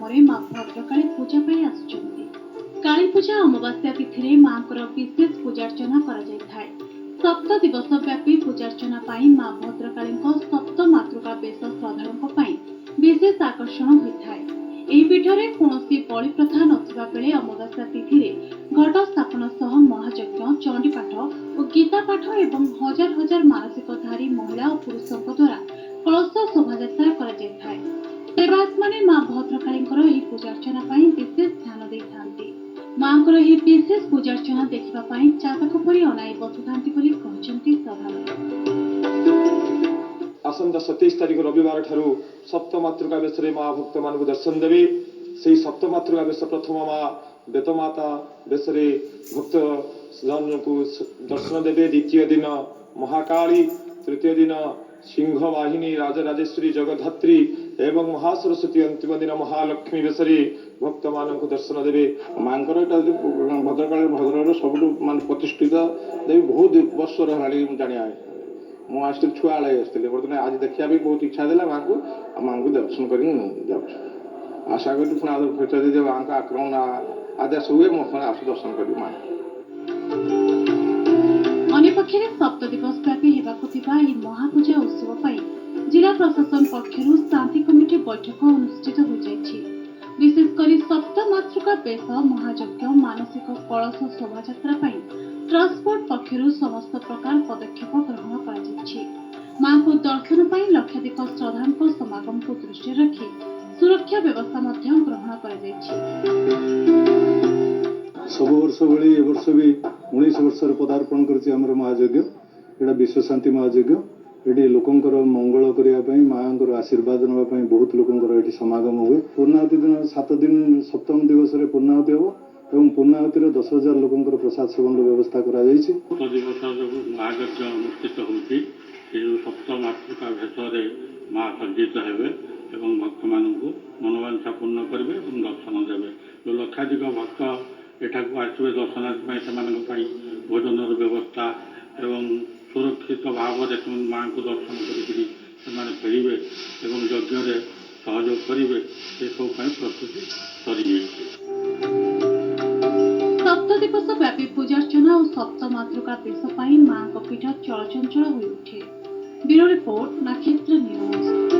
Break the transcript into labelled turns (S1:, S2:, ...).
S1: ଗ୍ରାमरे माँ भद्रकाली पूजा पाई आसुचंती। काली पूजा अमावास्या तिथि माँकर विशेष पूजार्चना करा जायथाय। सप्त दिवस व्यापी पूजार्चना पाई माँ भद्रकाली सप्त मातृका बेश श्रद्धालुओं पाई विशेष आकर्षण होता है। ଏହି ପୀଠରେ କୌଣସି ବଳି ପ୍ରଥା ନଥିବା ବେଳେ ଅମାବାସ୍ୟା ତିଥିରେ ଘଟ ସ୍ଥାପନ ସହ ମହାଯଜ୍ଞ, ଚଣ୍ଡୀପାଠ ଓ ଗୀତା ପାଠ ଏବଂ ହଜାର ହଜାର ମାନସିକଧାରୀ ମହିଳା ଓ ପୁରୁଷଙ୍କ ଦ୍ୱାରା କଳସ ଶୋଭାଯାତ୍ରା କରାଯାଇଥାଏ। ସେବାୟତମାନେ ମା ଭଦ୍ରକାଳୀଙ୍କର ଏହି ପୂଜାର୍ଚ୍ଚନା ପାଇଁ ବିଶେଷ ଧ୍ୟାନ ଦେଇଥାନ୍ତି। ମାଙ୍କର ଏହି ବିଶେଷ ପୂଜାର୍ଚ୍ଚନା ଦେଖିବା ପାଇଁ ଚାତକ ପରି ଅନାଇ ବସୁଥାନ୍ତି ବୋଲି କହିଛନ୍ତି ଶ୍ରଦ୍ଧାଳୁ।
S2: आसंता 27 तारीख रविवार ठारू सप्तमातृका बेश माँ भक्त मान दर्शन देवे। से सप्तमातृका बेश प्रथम माँ बेतमाता बेश भक्त जन को दर्शन देवे। द्वितीय दिन महाकाली, तृतीय दिन सिंह वाहिनी राजराजेश्वरी जगद्धात्री एवं महासरस्वती, अंतिम दिन महालक्ष्मी बेश भक्त मान दर्शन देवे।
S3: माँ भद्रकाली भद्रक सब मान प्रतिष्ठित देवी बहुत वर्ष जाना मुझे छुआ आसती बर्तमान आज देखा भी बहुत इच्छा देला माँ को दर्शन कर आशा करी पुणी भेट दे माँ का आक्रमण आदेश हुए मुझे आस दर्शन करी माँ।
S1: अन्यपक्षे सप्त दिवस व्यापी होगा महापूजा उत्सव पर जिला प्रशासन पक्षर शांति कमिटी बैठक अनुष्ठित हो जाएगी। विशेषकर सप्त मातृका बेश महायज्ञ मानसिक कलश शोभायात्रा ट्रांसपोर्ट पक्षर समस्त प्रकार पदक्षेप ग्रहण कर मां को दर्शन पर लक्षाधिक श्रद्धालुओं समागम को दृष्टि रखी सुरक्षा व्यवस्था ग्रहण कर
S4: सब वर्ष भली ए वर्ष भी 19 वर्ष पदार्पण कर महायज्ञ एटा विश्व शांति महायज्ञ ये लोकंर मंगल करने माँ आशीर्वाद नापी बहुत लोकंर ये समागम हुए। पूर्णाहुति दिन 7 दिन सप्तम दिवस पूर्णाहुति हम एवं पूर्णाहुति 10,000 लोकंर प्रसाद सेवन व्यवस्था करा जायछि।
S5: दिवस जो महायज्ञ अनुष्ठित होती सप्त मातृका भेष माँ सज्जित हेबे एवं भक्त मानू मनोवांछा पूर्ण करेंगे और दर्शन देवे। जो लक्षाधिक भक्त एठाक आसवे दर्शनार्थी से भोजन व्यवस्था एवं सुरक्षित भाव माँ को दर्शन कर फेरवे एवं यज्ञ सहयोग करेंगे से सब प्रस्तुति करेंगे।
S1: सप्त दिवस व्यापी पूजार्चना और सप्त मातृका बेश पर मां पीठ चलचंचल हो उठे। ब्यूरो रिपोर्ट, नक्षत्र न्यूज।